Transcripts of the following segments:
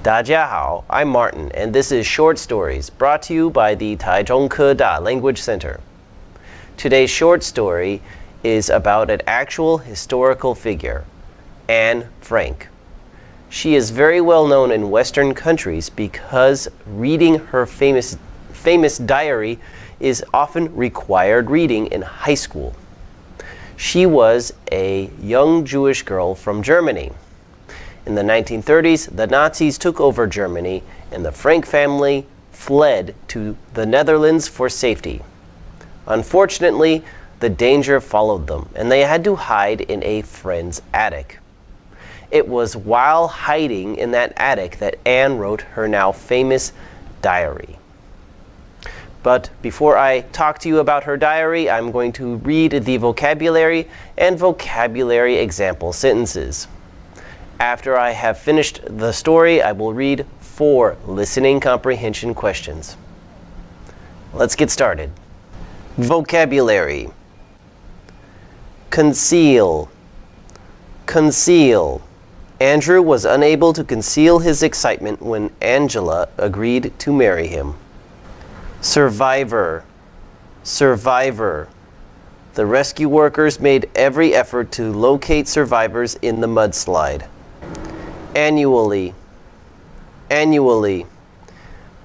大家好, I'm Martin, and this is Short Stories, brought to you by the Taichung Keda Language Center. Today's short story is about an actual historical figure, Anne Frank. She is very well known in Western countries because reading her famous diary is often required reading in high school. She was a young Jewish girl from Germany. In the 1930s, the Nazis took over Germany, and the Frank family fled to the Netherlands for safety. Unfortunately, the danger followed them, and they had to hide in a friend's attic. It was while hiding in that attic that Anne wrote her now famous diary. But before I talk to you about her diary, I'm going to read the vocabulary and vocabulary example sentences. After I have finished the story, I will read 4 listening comprehension questions. Let's get started. Vocabulary. Conceal. Conceal. Andrew was unable to conceal his excitement when Angela agreed to marry him. Survivor. Survivor. The rescue workers made every effort to locate survivors in the mudslide. Annually. Annually.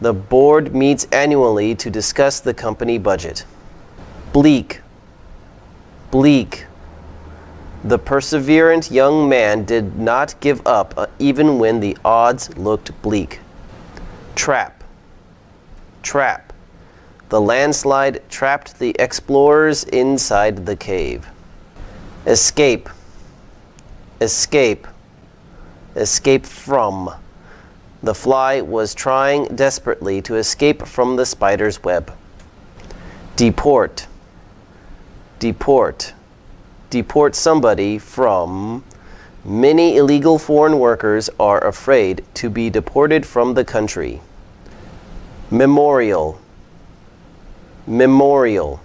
The board meets annually to discuss the company budget. Bleak. Bleak. The perseverant young man did not give up even when the odds looked bleak. Trap. Trap. The landslide trapped the explorers inside the cave. Escape. Escape. Escape from. The fly was trying desperately to escape from the spider's web. Deport. Deport. Deport somebody from. Many illegal foreign workers are afraid to be deported from the country. Memorial. Memorial.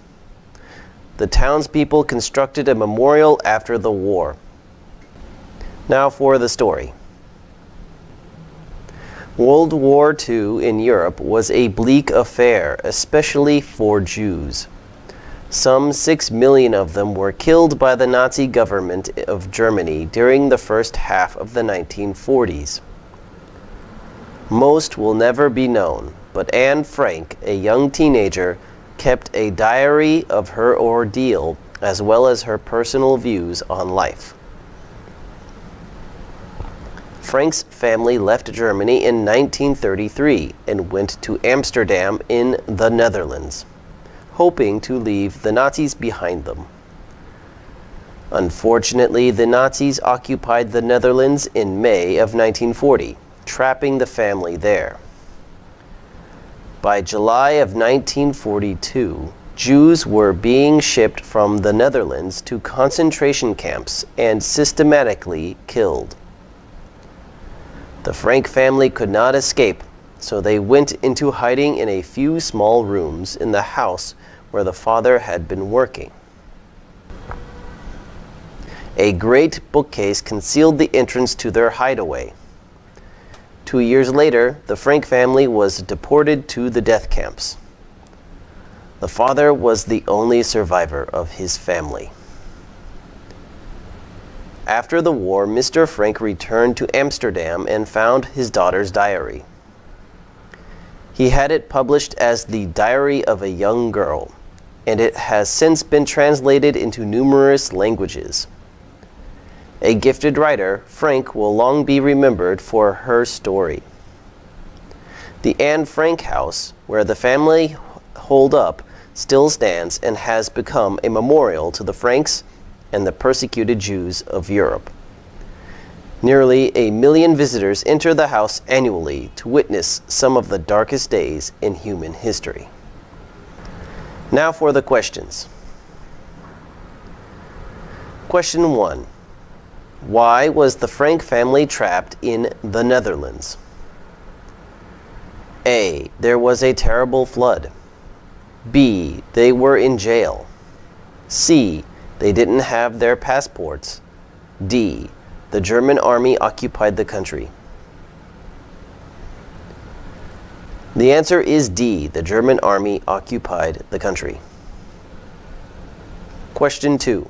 The townspeople constructed a memorial after the war. Now for the story. World War II in Europe was a bleak affair, especially for Jews. Some 6 million of them were killed by the Nazi government of Germany during the first half of the 1940s. Most will never be known, but Anne Frank, a young teenager, kept a diary of her ordeal as well as her personal views on life. Frank's family left Germany in 1933 and went to Amsterdam in the Netherlands, hoping to leave the Nazis behind them. Unfortunately, the Nazis occupied the Netherlands in May of 1940, trapping the family there. By July of 1942, Jews were being shipped from the Netherlands to concentration camps and systematically killed. The Frank family could not escape, so they went into hiding in a few small rooms in the house where the father had been working. A great bookcase concealed the entrance to their hideaway. 2 years later, the Frank family was deported to the death camps. The father was the only survivor of his family. After the war, Mr. Frank returned to Amsterdam and found his daughter's diary. He had it published as The Diary of a Young Girl, and it has since been translated into numerous languages. A gifted writer, Frank will long be remembered for her story. The Anne Frank house, where the family holed up, still stands and has become a memorial to the Franks and the persecuted Jews of Europe. Nearly 1 million visitors enter the house annually to witness some of the darkest days in human history. Now for the questions. Question 1. Why was the Frank family trapped in the Netherlands? A. There was a terrible flood. B. They were in jail. C. They didn't have their passports. D. The German army occupied the country. The answer is D. The German army occupied the country. Question 2.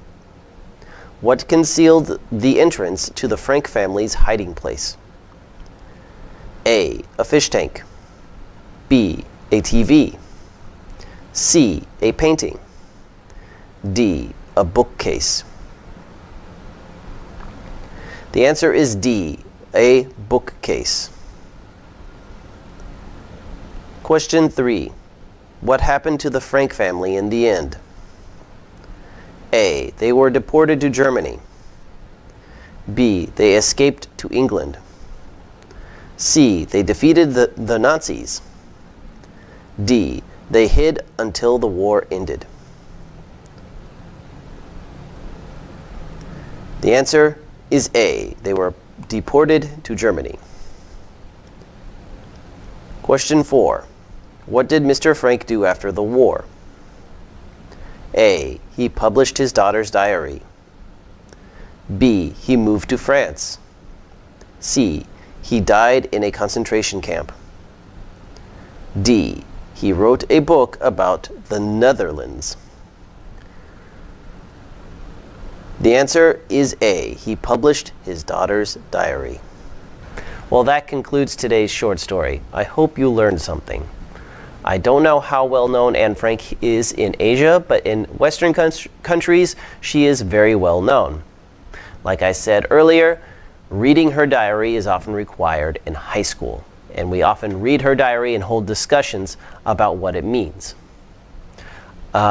What concealed the entrance to the Frank family's hiding place? A. A fish tank. B. A TV. C. A painting. D. A bookcase. The answer is D. A bookcase. Question 3. What happened to the Frank family in the end? A. They were deported to Germany. B. They escaped to England. C. They defeated the Nazis. D. They hid until the war ended. The answer is A. They were deported to Germany. Question 4. What did Mr. Frank do after the war? A. He published his daughter's diary. B. He moved to France. C. He died in a concentration camp. D. He wrote a book about the Netherlands. The answer is A. He published his daughter's diary. Well, that concludes today's short story. I hope you learned something. I don't know how well known Anne Frank is in Asia, but in Western countries, she is very well known. Like I said earlier, reading her diary is often required in high school, and we often read her diary and hold discussions about what it means.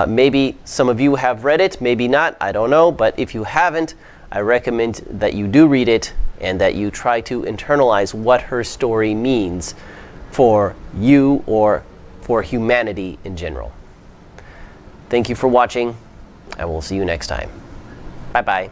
Maybe some of you have read it, maybe not, I don't know, but if you haven't, I recommend that you do read it and that you try to internalize what her story means for you or for humanity in general. Thank you for watching, and we'll see you next time. Bye-bye.